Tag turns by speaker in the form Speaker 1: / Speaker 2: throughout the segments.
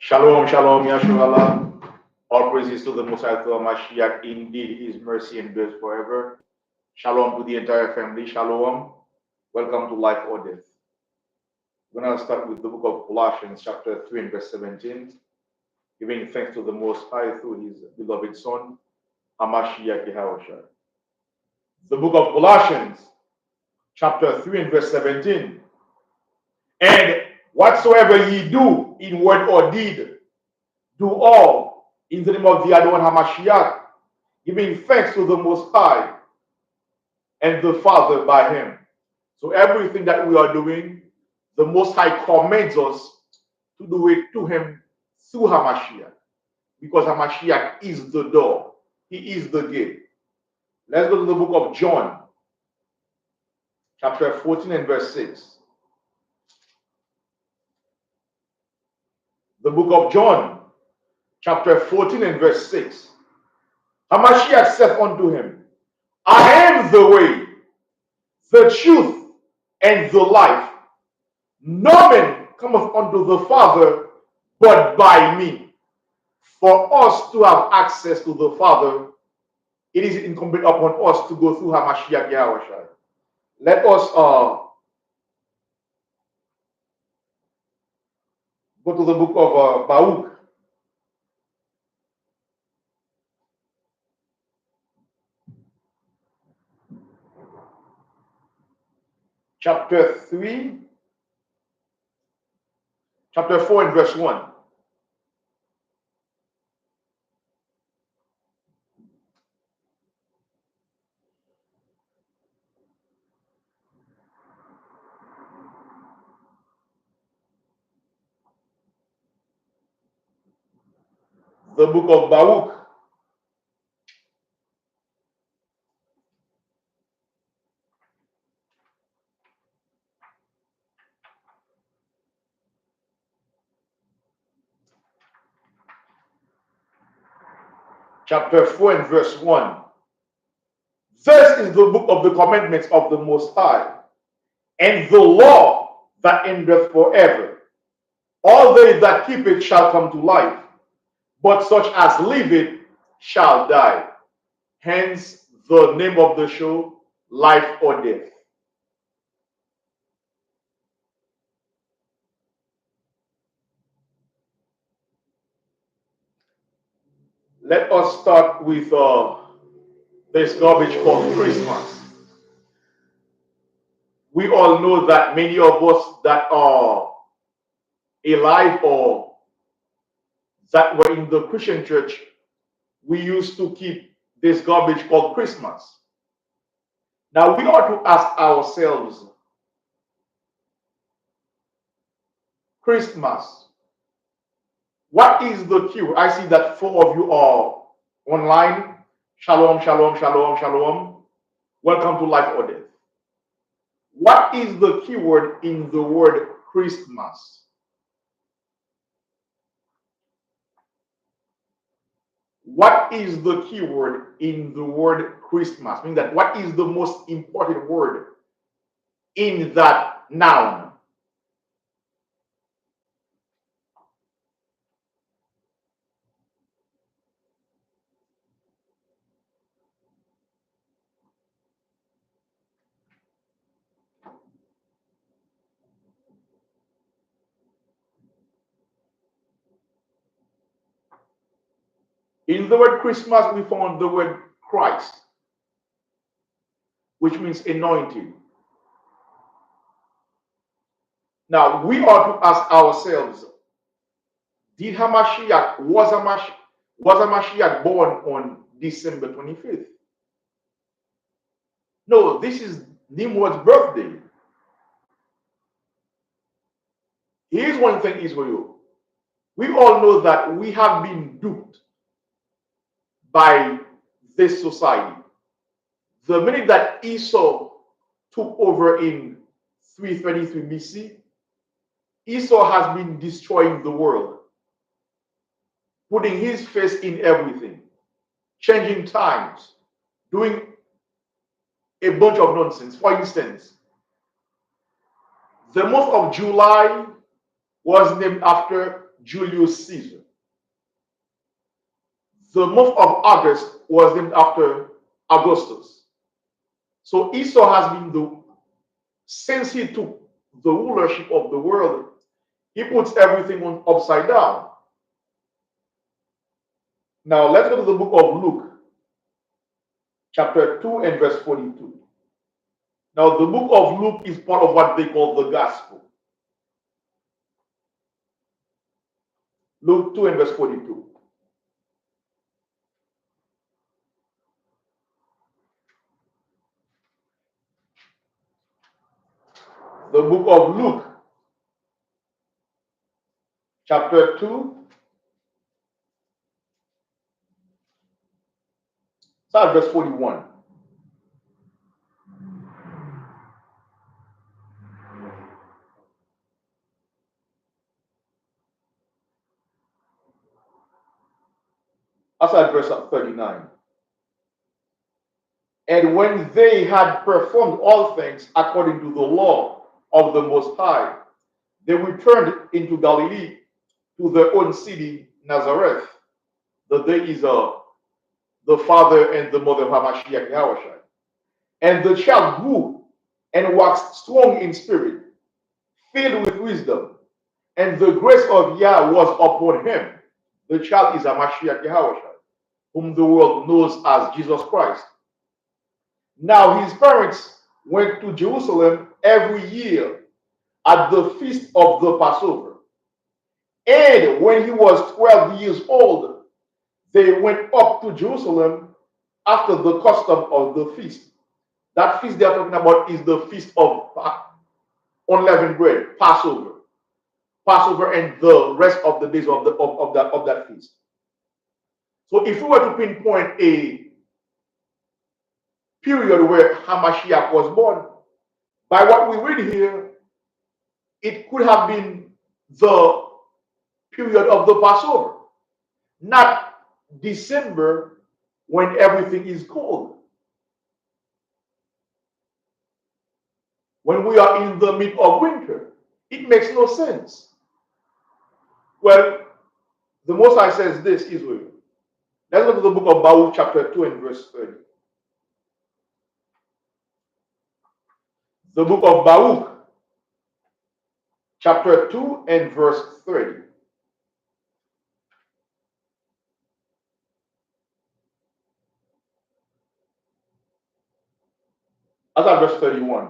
Speaker 1: Shalom, shalom, Yahshua. All praises to the Most High to Mashiach. Indeed, His mercy endures forever. Shalom to the entire family. Shalom. Welcome to Life or Death. We're going to start with the book of Colossians, chapter 3 and verse 17. Giving thanks to the Most High through His beloved Son, Hamashiach Yahweh. The book of Colossians, chapter 3 and verse 17. And whatsoever ye do in word or deed, do all in the name of the Adon Hamashiach, giving thanks to the Most High and the Father by Him. So everything that we are doing, the Most High commands us to do it to Him through Hamashiach, because Hamashiach is the door. He is the gate. Let's go to the book of John, chapter 14 and verse 6. The book of John, chapter 14 and verse 6. Hamashiach said unto him, I am the way, the truth, and the life. No man cometh unto the Father but by me. For us to have access to the Father, it is incumbent upon us to go through Hamashiach Yahweh. Let us go to the book of Baruch, chapter 3, chapter 4 and verse 1. The book of Baruch, chapter 4 and verse 1. This is the book of the commandments of the Most High, and the law that endeth forever. All they that keep it shall come to life, but such as leave it shall die. Hence the name of the show, Life or Death. Let us start with this garbage called Christmas. We all know that many of us that are alive or that were in the Christian church, we used to keep this garbage called Christmas. Now we ought to ask ourselves, Christmas, what is the cure? I see that 4 of you are online. Shalom, shalom, shalom, shalom. Welcome to Life or Death. What is the keyword in the word Christmas? What is the keyword in the word Christmas? Meaning that what is the most important word in that noun? In the word Christmas, we found the word Christ, which means anointed. Now, we ought to ask ourselves, did Hamashiach, was Hamashiach born on December 25th? No, this is Nimrod's birthday. Here's one thing, Israel. We all know that we have been duped by this society. The minute that Esau took over in 333 BC, Esau has been destroying the world, putting his face in everything, changing times, doing a bunch of nonsense. For instance, the month of July was named after Julius Caesar. The month of August was named after Augustus. So Esau has been since he took the rulership of the world, he puts everything on upside down. Now let's go to the book of Luke, chapter 2 and verse 42. Now the book of Luke is part of what they call the gospel. Luke 2 and verse 42. The book of Luke, chapter 2, start verse 41. I start verse 39. And when they had performed all things according to the law of the Most High, they returned into Galilee to their own city, Nazareth. The day is the father and the mother of Hamashiach Yahushua. And the child grew and waxed strong in spirit, filled with wisdom, and the grace of Yah was upon him. The child is Hamashiach Yahushua, whom the world knows as Jesus Christ. Now his parents went to Jerusalem every year at the feast of the Passover. And when he was 12 years old, they went up to Jerusalem after the custom of the feast. That feast they are talking about is the feast of unleavened bread, Passover. Passover and the rest of the days of that feast. So if we were to pinpoint a period where Hamashiach was born, by what we read here, it could have been the period of the Passover, not December when everything is cold. When we are in the midst of winter, it makes no sense. Well, the Most High says this, Israel. Let's look at the book of Baruch, chapter 2 and verse 30. The book of Baruch, chapter 2 and verse 30. That's at verse 31.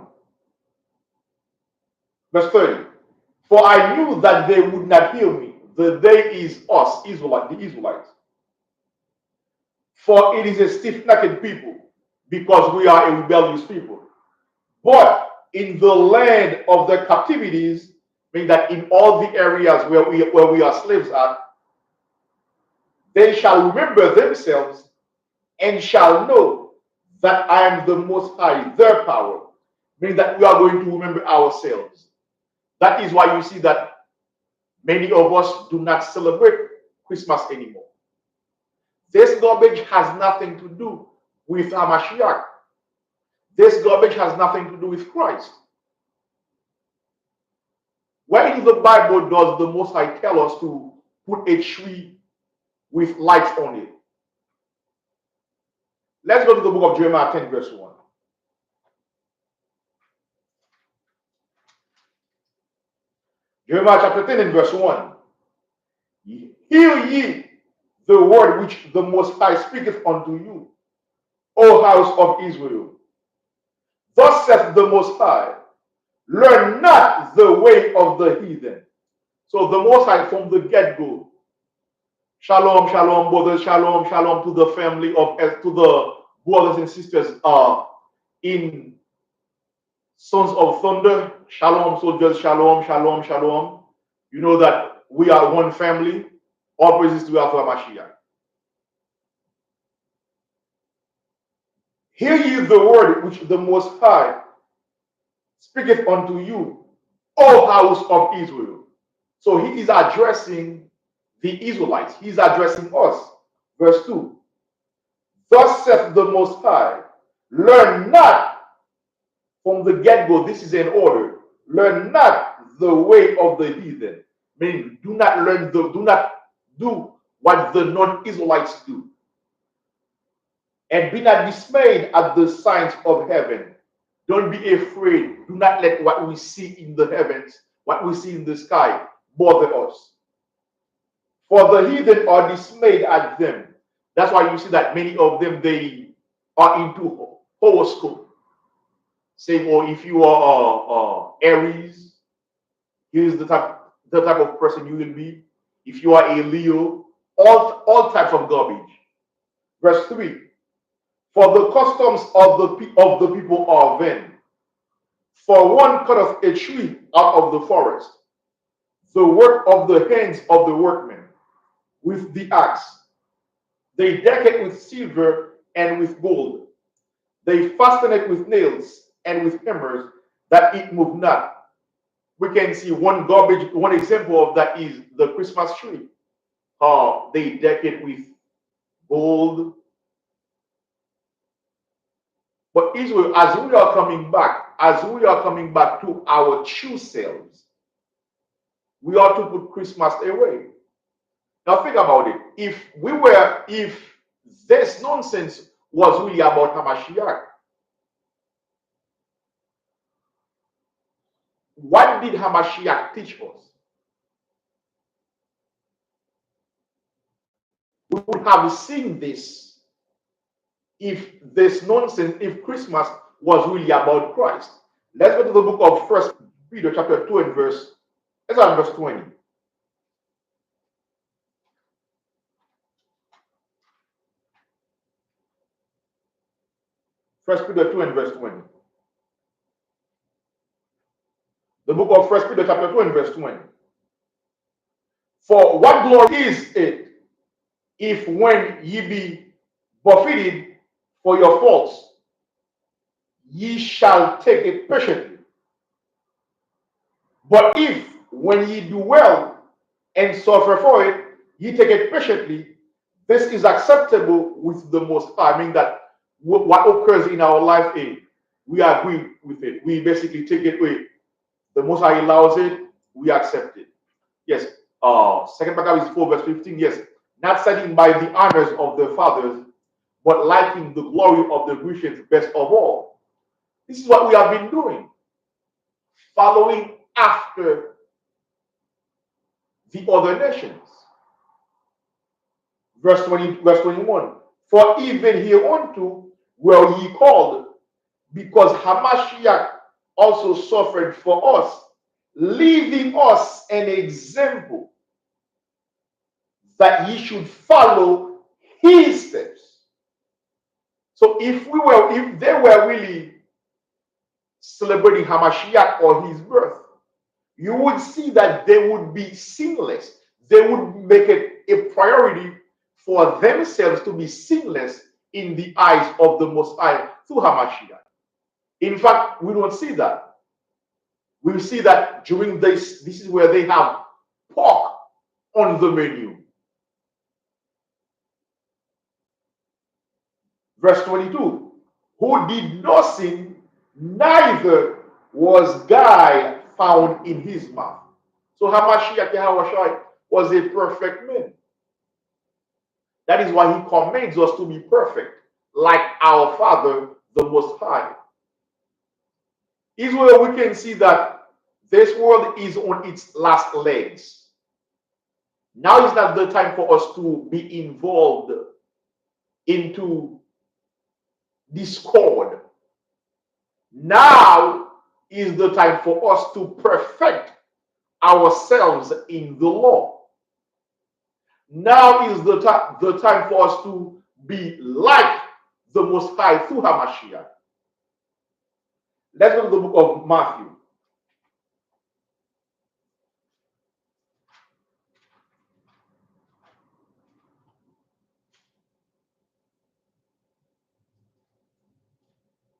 Speaker 1: Verse 30. For I knew that they would not hear me. The day is us, the Israelites. For it is a stiff-necked people, because we are a rebellious people. But in the land of the captivities, meaning that in all the areas where we are slaves at, they shall remember themselves and shall know that I am the Most High, their power, meaning that we are going to remember ourselves. That is why you see that many of us do not celebrate Christmas anymore. This garbage has nothing to do with Hamashiach. This garbage has nothing to do with Christ. Where in the Bible does the Most High tell us to put a tree with lights on it? Let's go to the book of Jeremiah 10, verse 1. Jeremiah chapter 10 and verse 1. Hear ye the word which the Most High speaketh unto you, O house of Israel. Thus saith the Most High, learn not the way of the heathen. So the Most High from the get-go, shalom, shalom, brothers, shalom, shalom to the family of, to the brothers and sisters in Sons of Thunder, shalom, soldiers, shalom, shalom, shalom. You know that we are one family. All praises to Alpha Mashiach. Hear ye the word which the Most High speaketh unto you, O house of Israel. So he is addressing the Israelites. He is addressing us. Verse 2. Thus saith the Most High, learn not from the get-go, this is an order, learn not the way of the heathen. Meaning, do not do what the non-Israelites do. And be not dismayed at the signs of heaven. Don't be afraid. Do not let what we see in the heavens, what we see in the sky, bother us. For the heathen are dismayed at them. That's why you see that many of them, they are into horoscope. Saying, oh, if you are Aries, here's the type of person you will be. If you are a Leo, all types of garbage. Verse 3. For the customs of the people are vain. For one cutteth a tree out of the forest, the work of the hands of the workmen, with the axe. They deck it with silver and with gold. They fasten it with nails and with hammers, that it move not. We can see one example of that is the Christmas tree. How they deck it with gold. But Israel, as we are coming back to our true selves, we ought to put Christmas away. Now think about it. If this nonsense was really about Hamashiach, what did Hamashiach teach us? We would have seen this if Christmas was really about Christ. Let's go to the book of First Peter chapter 2 and let's start verse 20. First Peter 2 and verse 20. The book of First Peter chapter 2 and verse 20. For what glory is it if when ye be buffeted for your faults, ye shall take it patiently? But if when ye do well and suffer for it, ye take it patiently, this is acceptable with the Most High. I mean that what occurs in our life, we agree with it. We basically take it away. The Most High allows it, we accept it. Yes. Second Paragraph is 4 verse 15. Yes. Not setting by the honors of the fathers, but liking the glory of the Grecians best of all. This is what we have been doing. Following after the other nations. Verse 21. For even hereunto were ye called, because Hamashiach also suffered for us, leaving us an example that ye should follow his steps. So if they were really celebrating Hamashiach or his birth, you would see that they would be sinless. They would make it a priority for themselves to be sinless in the eyes of the Most High through Hamashiach. In fact, we don't see that. We see that during this is where they have pork on the menu. Verse 22, who did no sin, neither was guile found in his mouth. So Hamashiach Yahushua was a perfect man. That is why he commands us to be perfect, like our Father, the Most High. Israel, we can see that this world is on its last legs. Now is not the time for us to be involved into discord. Now is the time for us to perfect ourselves in the law. Now is the time for us to be like the Most High through Hamashiach. Let's go to the book of Matthew.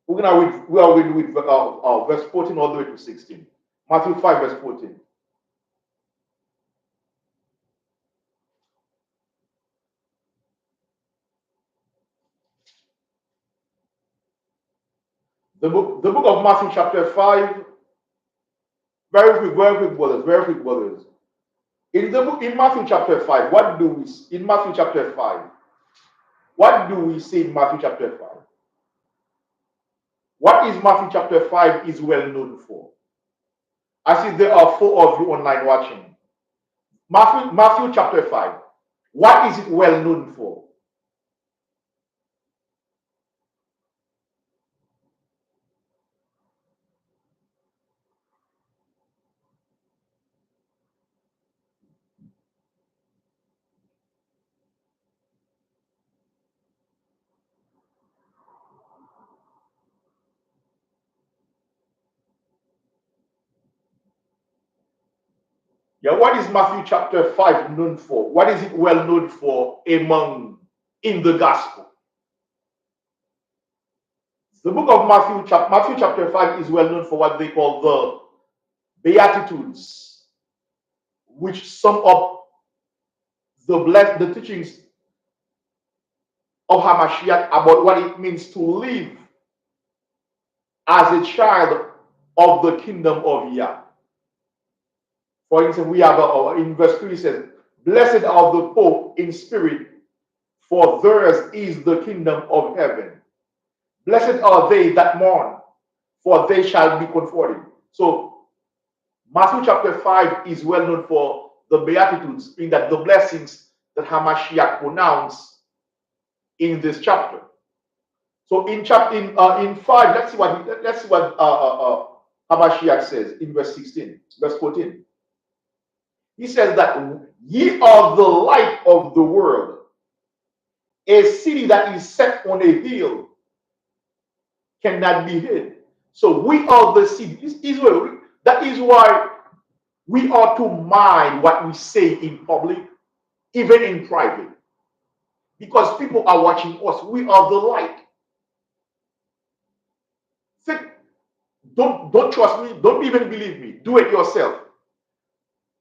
Speaker 1: We are reading with verse 14 all the way to 16. Matthew 5 verse 14. The book of Matthew chapter 5. Very quick, brothers, very quick, brothers. In the book in Matthew chapter 5, what do we in Matthew chapter 5? What do we see in Matthew chapter 5? What is Matthew chapter 5 is well known for? I see there are four of you online watching. Matthew chapter 5. What is it well known for? Yeah, what is Matthew chapter 5 known for? What is it well known for among in the gospel? The book of Matthew chapter 5 is well known for what they call the Beatitudes, which sum up the teachings of Hamashiach about what it means to live as a child of the kingdom of Yah. For instance, we have in verse 3 it says, "Blessed are the poor in spirit, for theirs is the kingdom of heaven. Blessed are they that mourn, for they shall be comforted." So Matthew chapter 5 is well known for the Beatitudes, in that the blessings that Hamashiach pronounced in this chapter. So in 5, let's see what Hamashiach says in verse 16, verse 14. He says that ye are the light of the world. A city that is set on a hill cannot be hid. So we are the city. Israel. That is why we are to mind what we say in public, even in private. Because people are watching us. We are the light. Think, don't trust me. Don't even believe me. Do it yourself.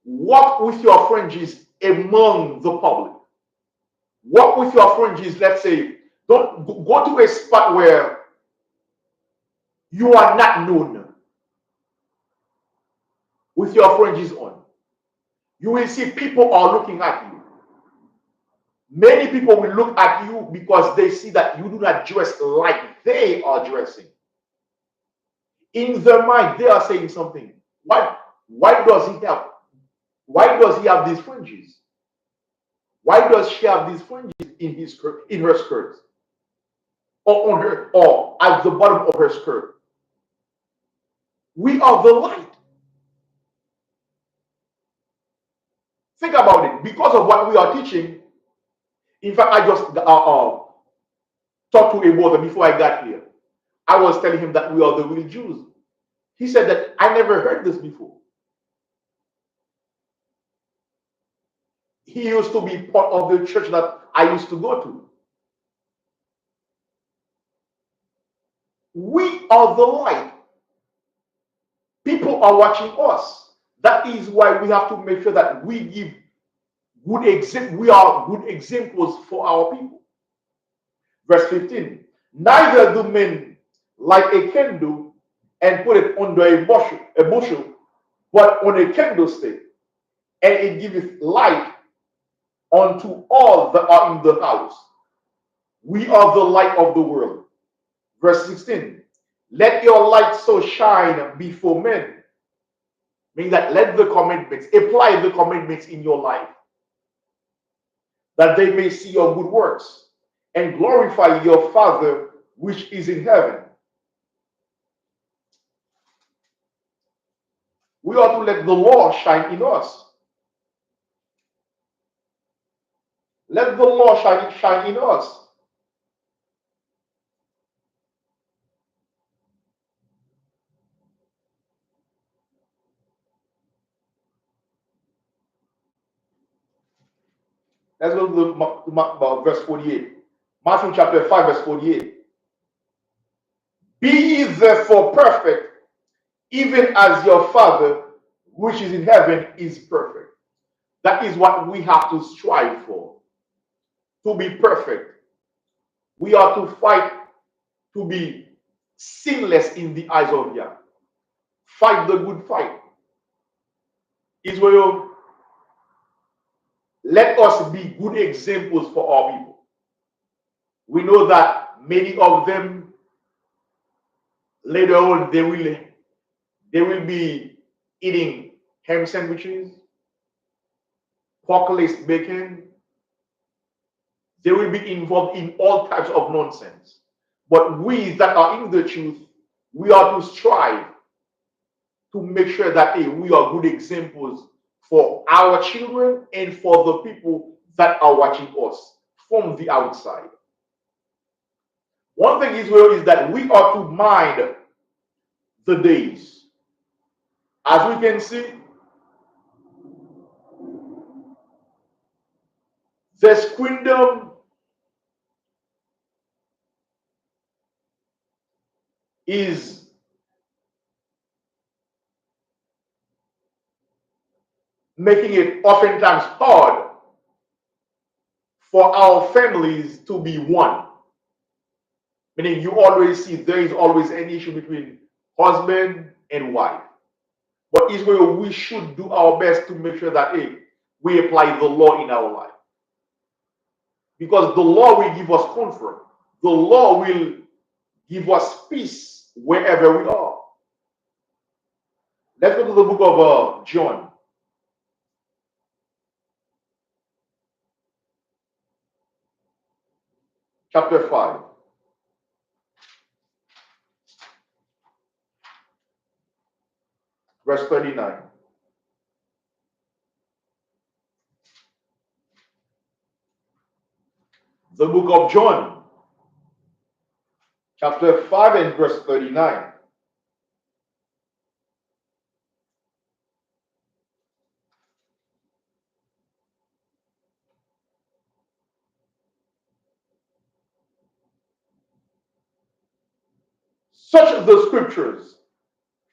Speaker 1: Walk with your fringes among the public. Walk with your fringes, let's say. Don't go to a spot where you are not known with your fringes on. You will see people are looking at you. Many people will look at you because they see that you do not dress like they are dressing. In their mind, they are saying something. Why does he have? Why does he have these fringes? Why does she have these fringes in her skirt, or on her, or at the bottom of her skirt? We are the light. Think about it. Because of what we are teaching, in fact, I just talked to a brother before I got here. I was telling him that we are the real Jews. He said that I never heard this before. He used to be part of the church that I used to go to. We are the light. People are watching us. That is why we have to make sure that we give good example. We are good examples for our people. Verse 15. Neither do men light a candle and put it under a bushel, but on a candlestick, and it giveth light unto all that are in the house. We are the light of the world. Verse 16. Let your light so shine before men. Meaning that let the commandments, apply the commandments in your life, that they may see your good works and glorify your Father which is in heaven. We ought to let the law shine in us. Let the law shine in us. Let's go to verse 48. Matthew chapter 5, verse 48. Be ye therefore perfect, even as your Father which is in heaven is perfect. That is what we have to strive for, to be perfect. We are to fight to be sinless in the eyes of Yah. Fight the good fight. Israel, let us be good examples for our people. We know that many of them later on they will be eating ham sandwiches, pork laced bacon. They will be involved in all types of nonsense. But we that are in the truth, we are to strive to make sure that we are good examples for our children and for the people that are watching us from the outside. One thing is well is that we are to mind the days. As we can see, this kingdom is making it oftentimes hard for our families to be one. Meaning you always see there is always an issue between husband and wife. But Israel, we should do our best to make sure that we apply the law in our life. Because the law will give us comfort. The law will give us peace wherever we are. Let's go to the book of John. Chapter 5. Verse 39. The book of John, chapter 5 and verse 39. Such the scriptures,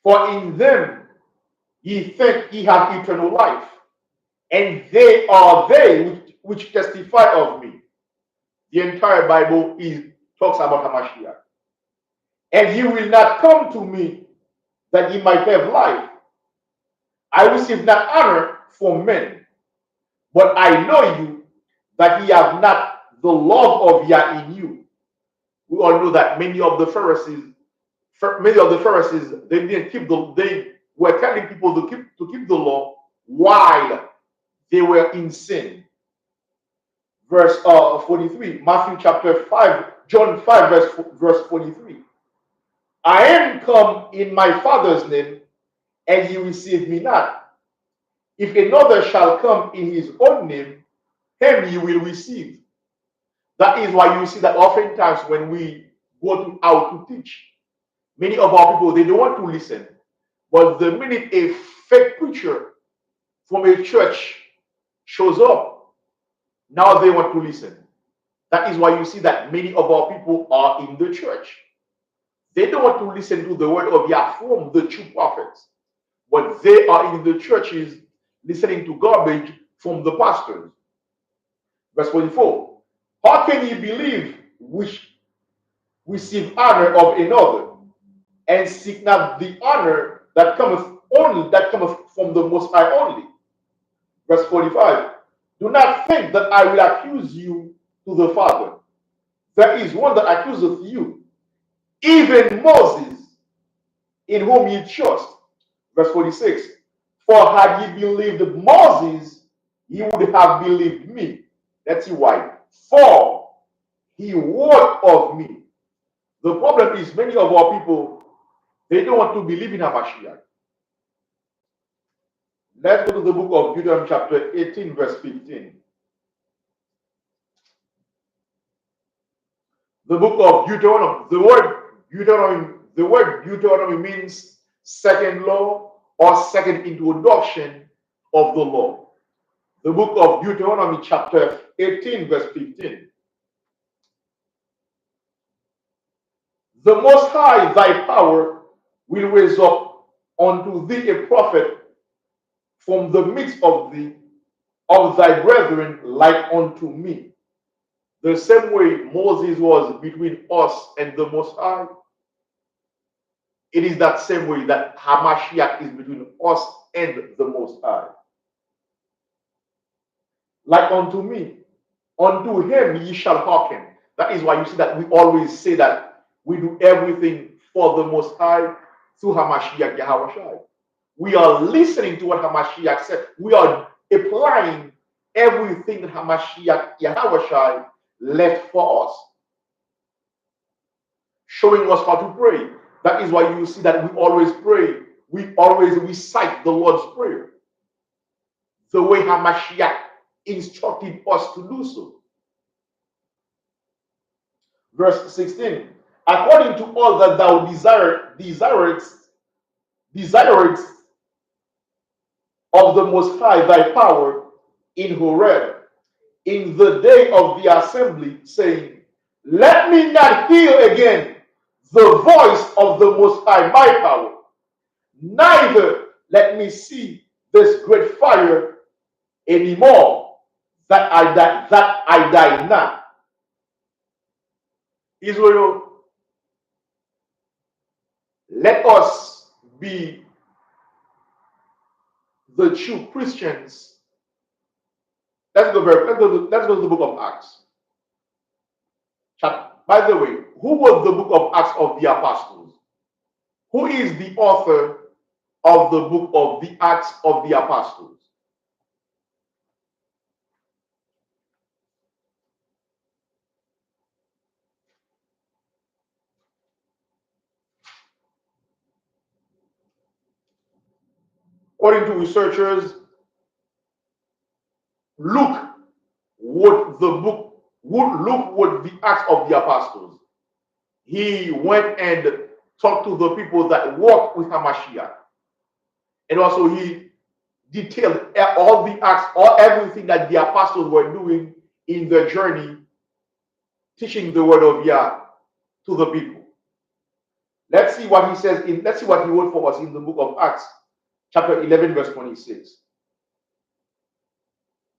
Speaker 1: for in them ye think ye have eternal life, and they are they which testify of me. The entire Bible talks about Hamashiach. And ye will not come to me that ye might have life. I receive not honor from men, but I know you that ye have not the love of Yah in you. We all know that many of the Pharisees, they didn't keep they were telling people to keep the law while they were in sin. Verse 43, Matthew chapter 5, John 5, verse 43. I am come in my Father's name, and ye receive me not. If another shall come in his own name, him ye will receive. That is why you see that oftentimes when we go out to teach, many of our people, they don't want to listen. But the minute a fake preacher from a church shows up, now they want to listen. That is why you see that many of our people are in the church. They don't want to listen to the word of Yah from the true prophets, but they are in the churches listening to garbage from the pastors. Verse 44. How can ye believe which receive honor of another, and seek not the honor that cometh from the Most High only? Verse 45. Do not think that I will accuse you to the Father. There is one that accuseth you, even Moses, in whom ye trust. Verse 46. For had ye believed Moses, ye would have believed me. Let's see why. For he wrote of me. The problem is many of our people, they don't want to believe in Hamashiach. Let's go to the book of Deuteronomy chapter 18, verse 15. The book of Deuteronomy, the word Deuteronomy means second law or second introduction of the law. The book of Deuteronomy chapter 18, verse 15. The Most High thy power will raise up unto thee a prophet from the midst of thee, of thy brethren, like unto me. The same way Moses was between us and the Most High, it is that same way that Hamashiach is between us and the Most High. like unto me. Unto him ye shall hearken. That is why you see that we always say that we do everything for the Most High through Hamashiach Yahweh. We are listening to what Hamashiach said. We are applying everything that Hamashiach Yahweh left for us, showing us how to pray. That is why you see that we always pray. We always recite the Lord's Prayer the way Hamashiach instructed us to do so. Verse 16, according to all that thou desirest of the Most High thy power in Horeb, in the day of the assembly, saying, let me not hear again the voice of the Most High my power, neither let me see this great fire anymore, that I die not. Israel, let us be the true Christians. Let's go to the book of Acts. By the way, who was the book of Acts of the Apostles? Who is the author of the book of the Acts of the Apostles? According to researchers, Luke wrote the Acts of the Apostles. He went and talked to the people that walked with Hamashiach. And also he detailed all the acts, everything that the apostles were doing in their journey, teaching the word of Yah to the people. Let's see what he says let's see what he wrote for us in the book of Acts, chapter 11, verse 26.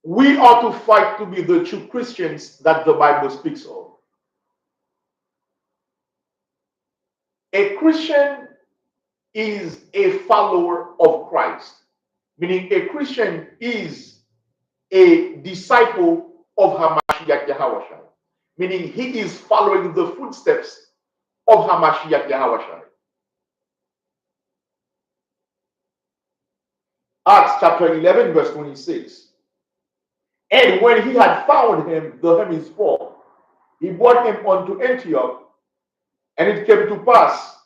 Speaker 1: We are to fight to be the true Christians that the Bible speaks of. A Christian is a follower of Christ, meaning a Christian is a disciple of Hamashiach Yahweh, meaning he is following the footsteps of Hamashiach Yahweh. Acts chapter 11, verse 26. And when he had found him, the hem is full, he brought him unto Antioch, and it came to pass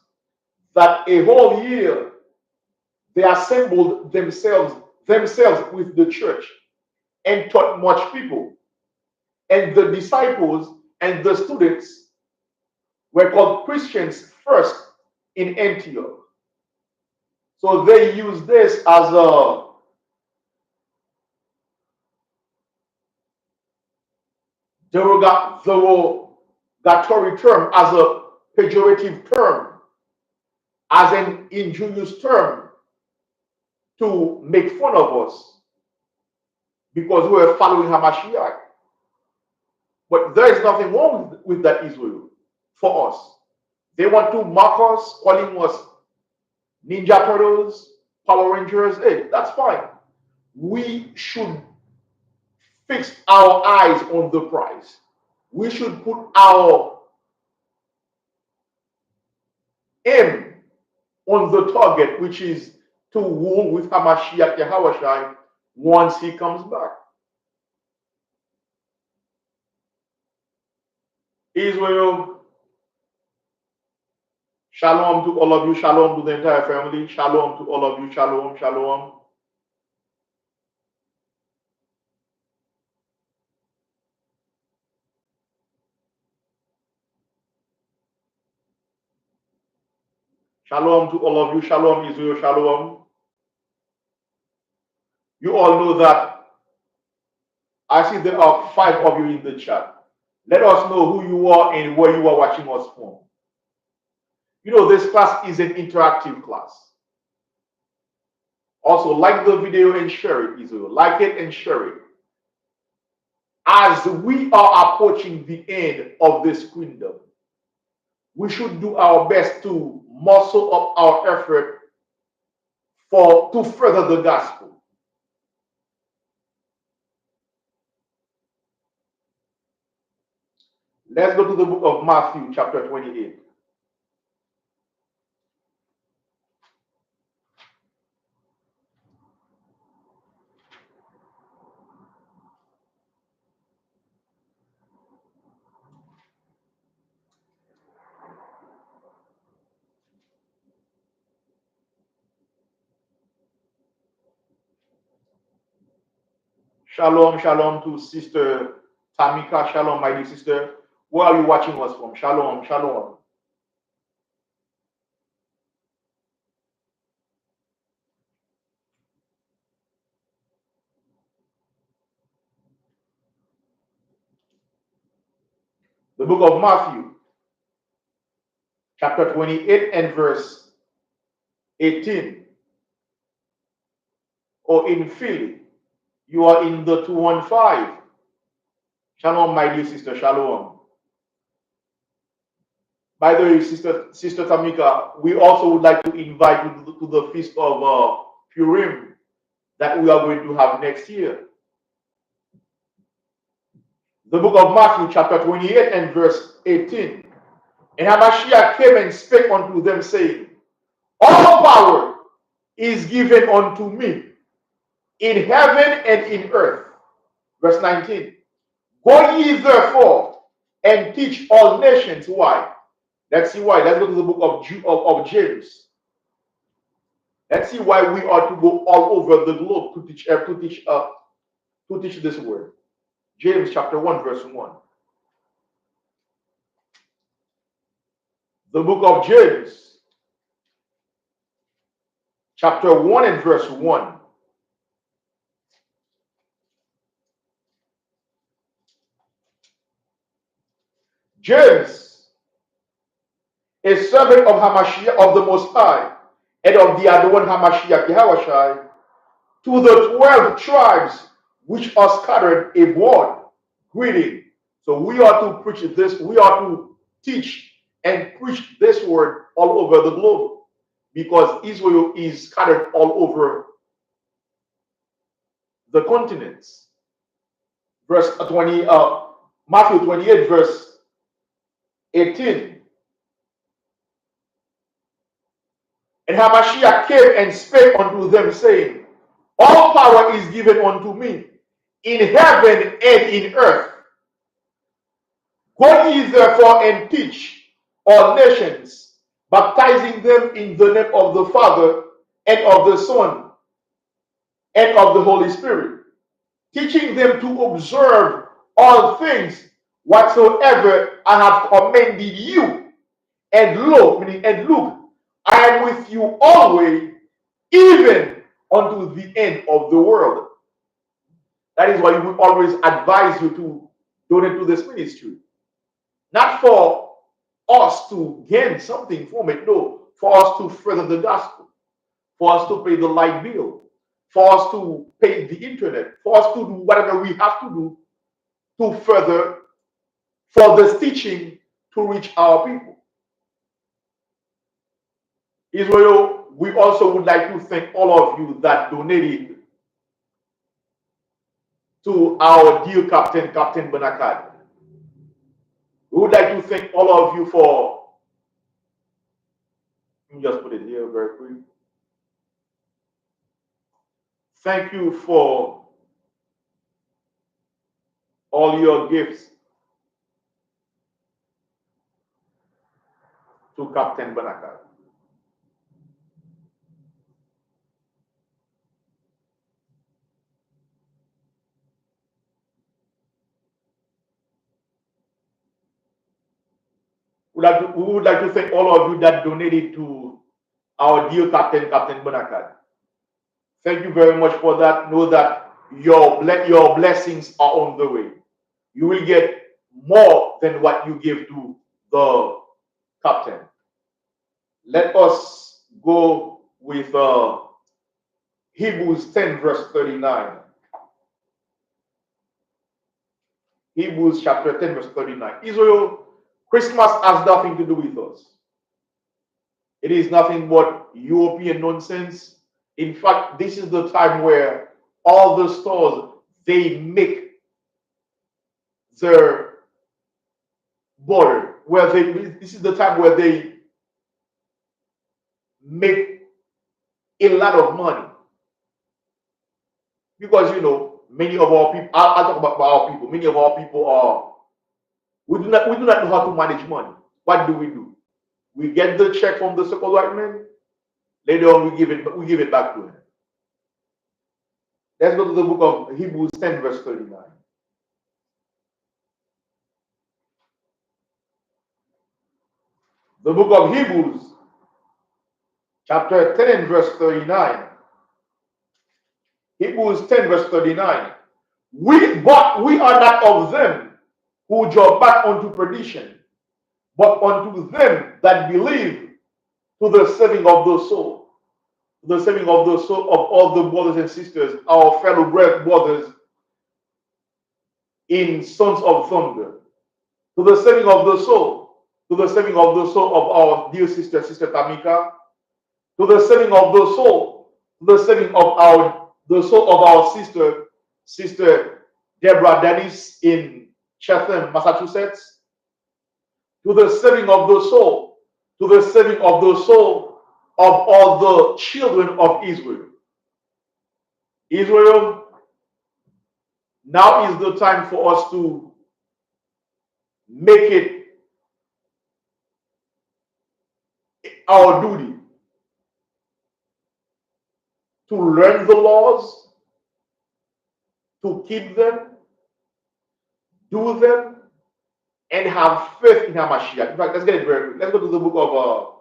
Speaker 1: that a whole year they assembled themselves with the church and taught much people. And the disciples and the students were called Christians first in Antioch. So they use this as a derogatory term, as a pejorative term, as an injurious term to make fun of us because we are following Hamashiach. But there is nothing wrong with that, Israel, for us. They want to mock us, calling us Ninja Turtles, Power Rangers. Hey, that's fine. We should fix our eyes on the prize. We should put our aim on the target, which is to rule with Hamashiach Yahweh once he comes back. Israel, shalom to all of you, shalom to the entire family, shalom to all of you, shalom, shalom. Shalom to all of you, shalom Israel, shalom. You all know that I see there are 5 of you in the chat. Let us know who you are and where you are watching us from. You know, this class is an interactive class. Also, like the video and share it, Israel. Like it and share it. As we are approaching the end of this kingdom, we should do our best to muscle up our effort to further the gospel. Let's go to the book of Matthew, chapter 28. Shalom, shalom to Sister Tamika. Shalom, my dear sister. Where are you watching us from? Shalom, shalom. The book of Matthew, chapter 28 and verse 18. Or in Philly, you are in the 215. Shalom, my dear sister. Shalom. By the way, Sister Tamika, we also would like to invite you to the Feast of Purim that we are going to have next year. The book of Matthew, chapter 28 and verse 18. And Hamashiach came and spake unto them, saying, all power is given unto me in heaven and in earth. Verse 19. Go ye therefore and teach all nations. Why? Let's see why. Let's go to the book of James. Let's see why we are to go all over the globe to teach this word. James chapter 1, verse 1. The book of James, chapter 1 and verse 1. James, a servant of Hamashiach, of the Most High, and of the other one Hamashiach Yahushai, to the 12 tribes which are scattered abroad, greeting. So we are to preach this, we are to teach and preach this word all over the globe, because Israel is scattered all over the continents. Verse 20, Matthew 28, verse 18. And Hamashiach came and spake unto them, saying, all power is given unto me in heaven and in earth. Go ye therefore and teach all nations, baptizing them in the name of the Father and of the Son and of the Holy Spirit, teaching them to observe all things whatsoever I have commanded you. And lo, meaning, and look, I am with you always, even unto the end of the world. That is why we always advise you to donate to this ministry. Not for us to gain something from it, no, for us to further the gospel, for us to pay the light bill, for us to pay the internet, for us to do whatever we have to do to further, for this teaching to reach our people. Israel, we also would like to thank all of you that donated to our dear Captain Benakat. We would like to thank all of you for, let me just put it here very quick. Thank you for all your gifts to Captain Benakat. We would like to thank all of you that donated to our dear Captain Benakat. Thank you very much for that. Know that your blessings are on the way. You will get more than what you give to the captain. Let us go with Hebrews 10 verse 39. Hebrews chapter 10 verse 39. Israel, Christmas has nothing to do with us. It is nothing but European nonsense. In fact, this is the time where all the stores, they make their border where this is the time where they make a lot of money. Because many of our people, I'll talk about our people, many of our people are, we do not know how to manage money. What do? We get the check from the so-called white man, later on we give it back to him. Let's go to the book of Hebrews 10, verse 39. The book of Hebrews, chapter 10 and verse 39. Hebrews 10, verse 39. But we are not of them who draw back unto perdition, but unto them that believe to the saving of the soul. The saving of the soul of all the brothers and sisters, our fellow brothers in Sons of Thunder. To the saving of the soul. To the saving of the soul of our dear sister, Sister Tamika. To the saving of the soul. To the saving of the soul of our Sister Deborah Dennis in Chatham, Massachusetts. To the saving of the soul. To the saving of the soul of all the children of Israel. Israel, now is the time for us to make it our duty to learn the laws, to keep them, do them, and have faith in Hamashiach. In fact, let's get it very quick. Let's go to the book of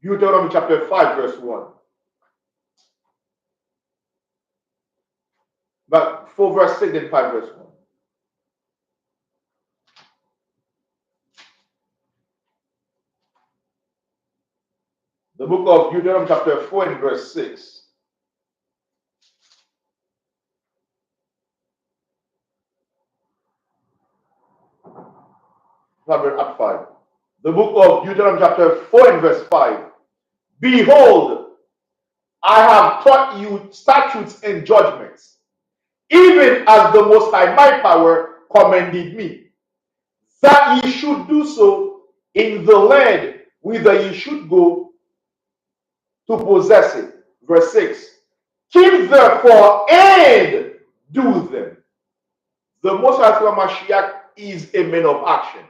Speaker 1: Deuteronomy chapter 5, verse 1. But 4 verse 6 and 5 verse 1. The book of Deuteronomy chapter 4 and verse 6. At 5. The book of Deuteronomy chapter 4 and verse 5. Behold, I have taught you statutes and judgments, even as the Most High my power commanded me, that ye should do so in the land whither ye should go to possess it. Verse 6. Keep therefore and do them. The Most High Mashiach is a man of action.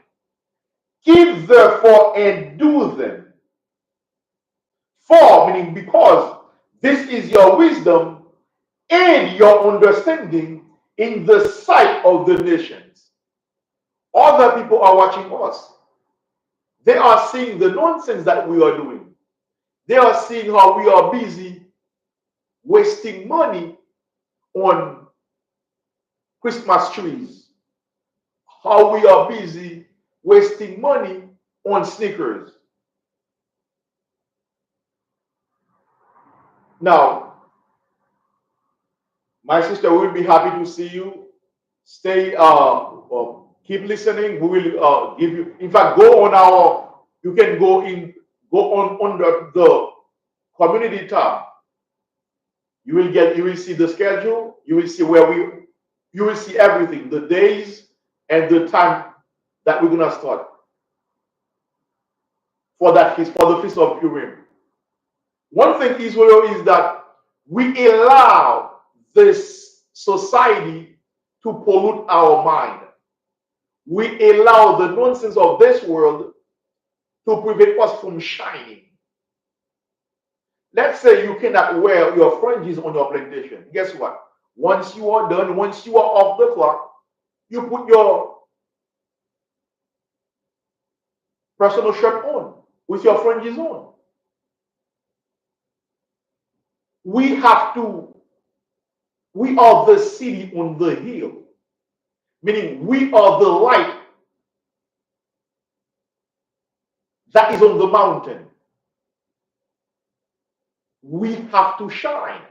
Speaker 1: Keep therefore and do them. For, meaning because, this is your wisdom and your understanding in the sight of the nations. Other people are watching us. They are seeing the nonsense that we are doing. They are seeing how we are busy wasting money on Christmas trees. How we are busy wasting money on sneakers. Now, my sister, we will be happy to see you. Stay, keep listening. We will give you. In fact, go on you can go on under the community tab. You will see the schedule. You will see you will see everything, the days and the time that we're gonna start for the Feast of Purim. One thing, Israel, is that we allow this society to pollute our mind. We allow the nonsense of this world to prevent us from shining. Let's say you cannot wear your fringes on your plantation. Guess what? Once you are done, once you are off the clock, you put your personal shirt on with your fringes on. We are the city on the hill, meaning we are the light that is on the mountain. We have to shine.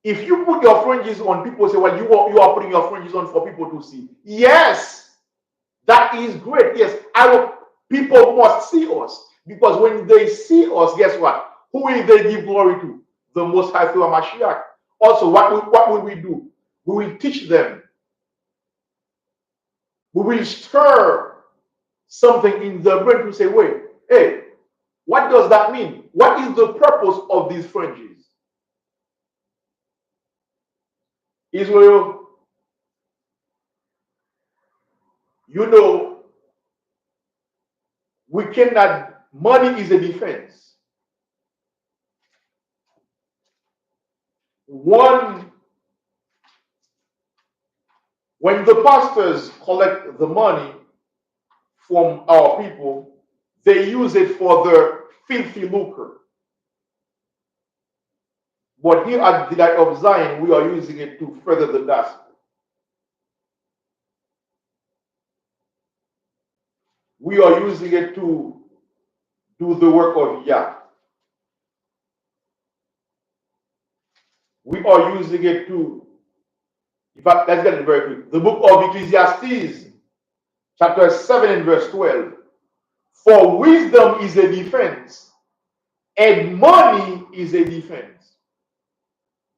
Speaker 1: If you put your fringes on, people say, well, you are putting your fringes on for people to see. Yes, that is great. Yes, people must see us, because when they see us, guess what? Who will they give glory to? The Most High through Mashiach. Also, what will we do? We will teach them We will stir something in the brain to say, wait, hey, what does that mean? What is the purpose of these fringes? Israel, you know, we cannot, money is a defense. One, when the pastors collect the money from our people, they use it for their filthy lucre. But here at the Light of Zion, we are using it to further the gospel. We are using it to do the work of Yah. We are using it to, in fact, let's get it very quick. The book of Ecclesiastes, chapter 7 and verse 12. For wisdom is a defense, and money is a defense.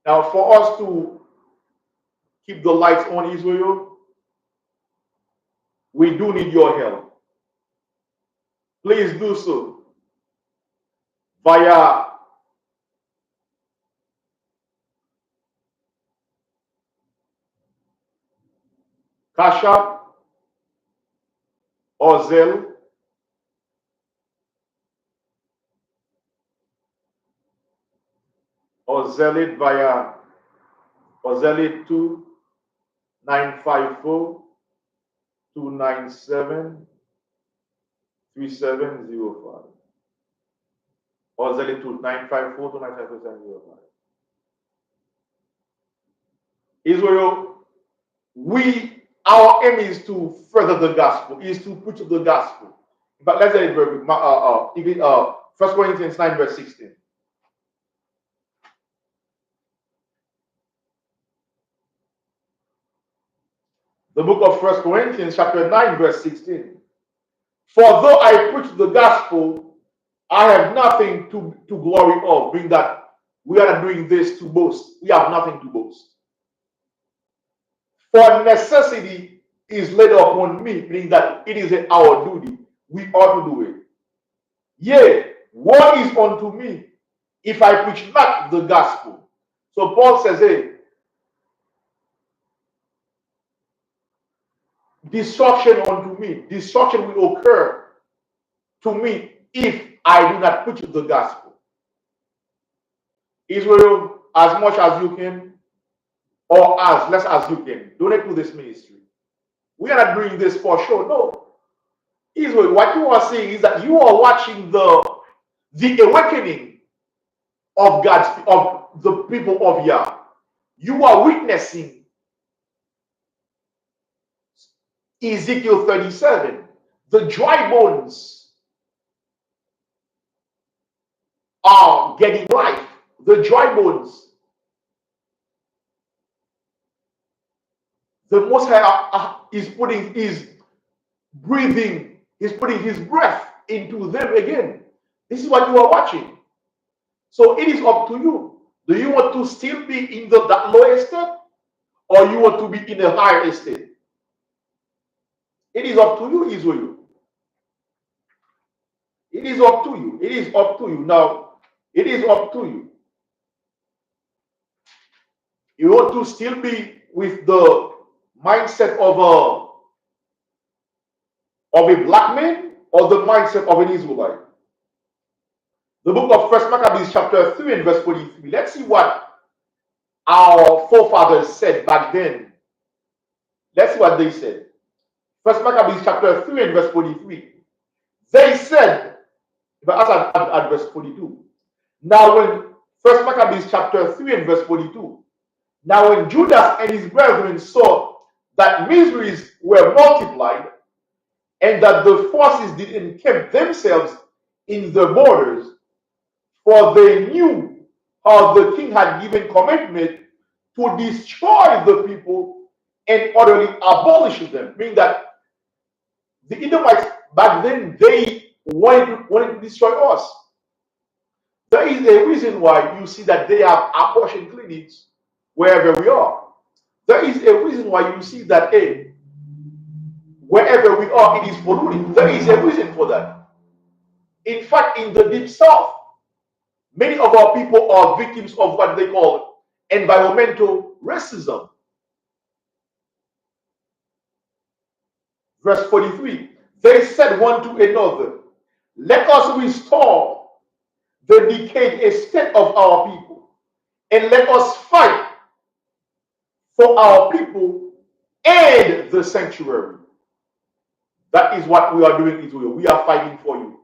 Speaker 1: Now, for us to keep the lights on, Israel, we do need your help. Please do so via Cash App or Zelle, or Zelle it via, or Zelle it to 954 297 3705. Or Zelle it to 954 297 3705. Israel, our aim is to further the gospel, is to preach the gospel. But let's say it very quick. 1 Corinthians 9, verse 16. The book of 1 Corinthians, chapter 9, verse 16. For though I preach the gospel, I have nothing to glory of, being that we are not doing this to boast. We have nothing to boast. For necessity is laid upon me, meaning that it is our duty. We ought to do it. Yea, what is unto me if I preach not the gospel? So Paul says, hey, destruction unto me. Destruction will occur to me if I do not preach the gospel. Israel, as much as you can, or as less as you can, donate to this ministry. We are not doing this for sure. No. Israel, what you are seeing is that you are watching the awakening of the people of Yah. You are witnessing Ezekiel 37. The dry bones are getting life. The dry bones. The Most High is breathing, he's putting his breath into them again. This is what you are watching. So it is up to you. Do you want to still be in that low estate, or you want to be in a higher estate? It is up to you, Israel. It is up to you. It is up to you. Now, it is up to you. You want to still be with the mindset of a black man, or the mindset of an Israelite? The book of First Maccabees, chapter 3 and verse 43. Let's see what our forefathers said back then. Let's see what they said. First Maccabees, chapter 3 and verse 43. They said, if I ask at verse 42. Now when First Maccabees, chapter 3 and verse 42. Now when Judas and his brethren saw that miseries were multiplied, and that the forces did encamp themselves in the borders, for they knew how the king had given commandment to destroy the people and utterly abolish them. Meaning that the Edomites back then, they wanted to destroy us. There is a reason why you see that they have abortion clinics wherever we are. There is a reason why you see that, hey, Wherever we are, it is polluted. There is a reason for that. In fact, in the deep south, many of our people are victims of what they call environmental racism. Verse 43, they said one to another, let us restore the decayed estate of our people, and let us fight for our people and the sanctuary. That is what we are doing, Israel. We are fighting for you.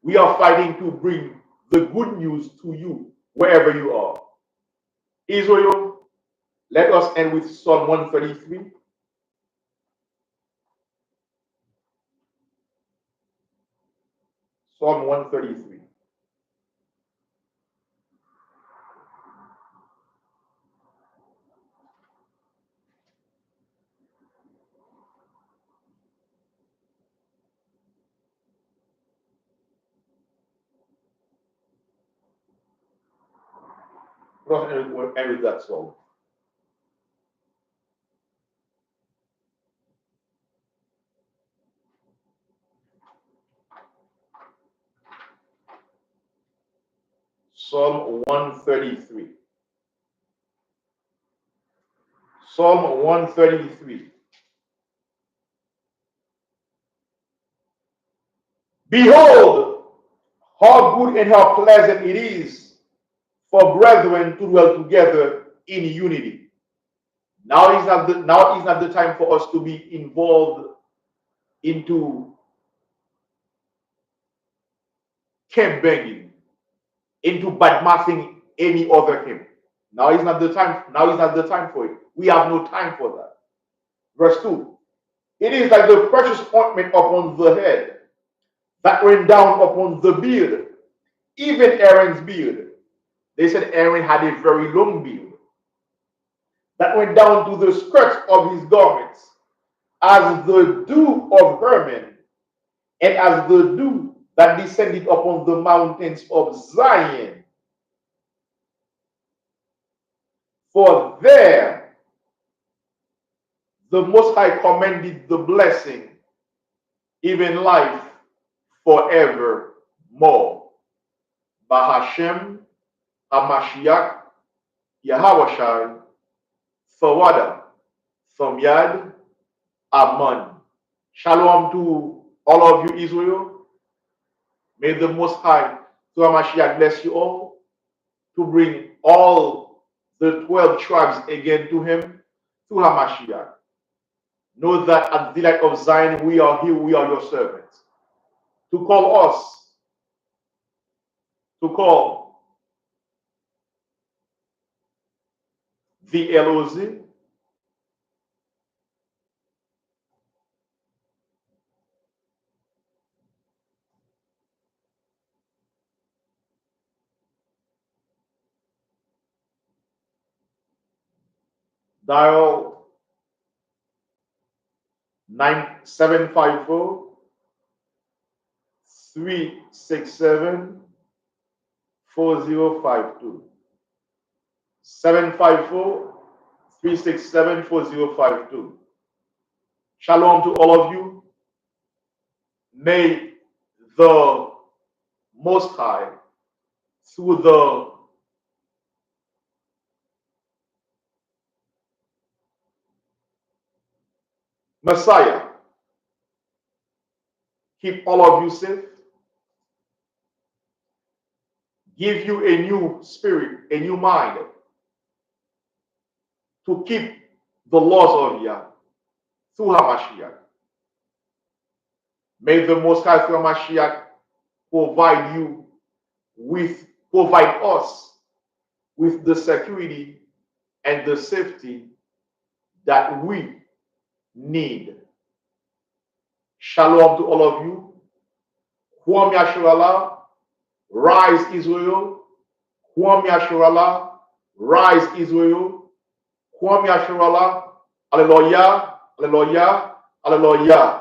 Speaker 1: We are fighting to bring the good news to you wherever you are. Israel, let us end with Psalm 133. Psalm 133. Let us end with that psalm. Psalm 133. Psalm 133. Behold, how good and how pleasant it is for brethren to dwell together in unity. Now is not the time for us to be involved into camp banging, into badmouthing any other camp. Now is not the time. Now is not the time for it. We have no time for that. Verse 2. It is like the precious ointment upon the head that went down upon the beard, even Aaron's beard. They said Aaron had a very long beard that went down to the skirts of his garments, as the dew of Hermon, and as the dew that descended upon the mountains of Zion. For there the Most High commanded the blessing, even life forevermore. Bahashem, Hamashiach, Yahawashai, Fawada, Thomyad, Aman. Shalom to all of you, Israel. May the Most High, through Hamashiach, bless you all, to bring all the 12 tribes again to him, through Hamashiach. Know that at the light of Zion, we are here, we are your servants. To call us, to call the LOZ, dial 9754 367 4052. 754 367 4052. Shalom to all of you. May the Most High, through the Messiah, keep all of you safe, give you a new spirit, a new mind, to keep the laws of Yah through HaMashiach. May the Most High through HaMashiach provide us with the security and the safety that we need. Shalom to all of you. Kwam Yasharallah, rise Israel. Kwam Yasharallah, rise Israel. Kwam Yasharallah, Alleluia, Alleluia, Alleluia.